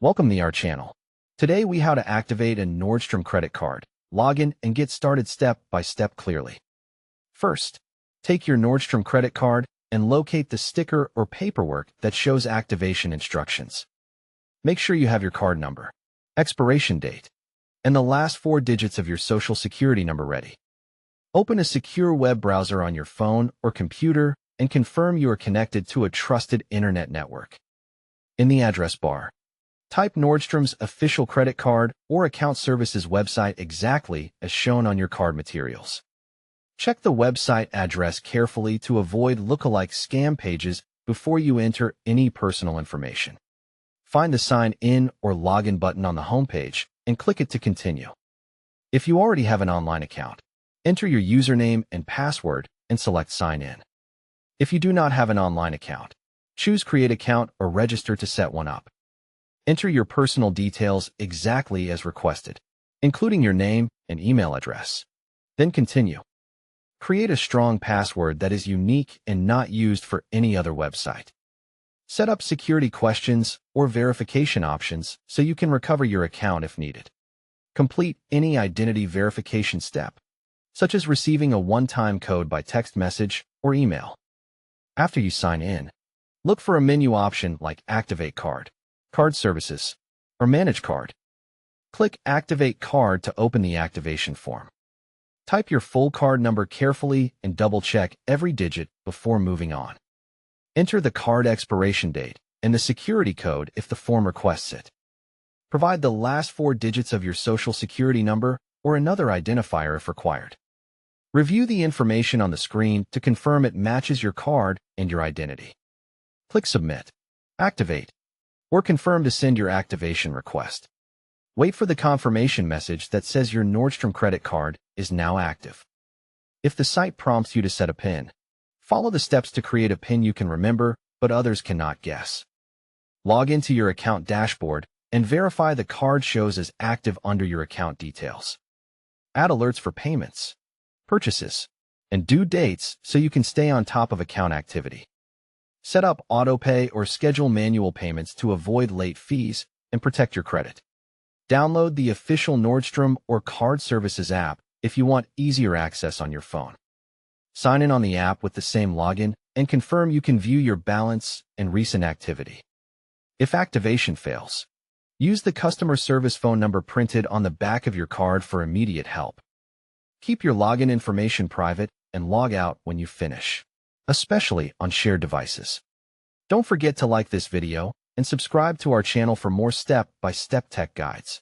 Welcome to our channel. Today we how to activate a Nordstrom credit card. Log in and get started step by step clearly. First, take your Nordstrom credit card and locate the sticker or paperwork that shows activation instructions. Make sure you have your card number, expiration date, and the last 4 digits of your social security number ready. Open a secure web browser on your phone or computer and confirm you are connected to a trusted internet network. In the address bar, type Nordstrom's official credit card or account services website exactly as shown on your card materials. Check the website address carefully to avoid lookalike scam pages before you enter any personal information. Find the Sign In or Login button on the homepage and click it to continue. If you already have an online account, enter your username and password and select Sign In. If you do not have an online account, choose Create Account or Register to set one up. Enter your personal details exactly as requested, including your name and email address. Then continue. Create a strong password that is unique and not used for any other website. Set up security questions or verification options so you can recover your account if needed. Complete any identity verification step, such as receiving a one-time code by text message or email. After you sign in, look for a menu option like Activate Card, Card Services, or Manage Card. Click Activate Card to open the activation form. Type your full card number carefully and double-check every digit before moving on. Enter the card expiration date and the security code if the form requests it. Provide the last 4 digits of your social security number or another identifier if required. Review the information on the screen to confirm it matches your card and your identity. Click Submit, Activate, or confirm to send your activation request. Wait for the confirmation message that says your Nordstrom credit card is now active. If the site prompts you to set a PIN, follow the steps to create a PIN you can remember but others cannot guess. Log into your account dashboard and verify the card shows as active under your account details. Add alerts for payments, purchases, and due dates so you can stay on top of account activity. Set up autopay or schedule manual payments to avoid late fees and protect your credit. Download the official Nordstrom or Card Services app if you want easier access on your phone. Sign in on the app with the same login and confirm you can view your balance and recent activity. If activation fails, use the customer service phone number printed on the back of your card for immediate help. Keep your login information private and log out when you finish, especially on shared devices. Don't forget to like this video and subscribe to our channel for more step-by-step tech guides.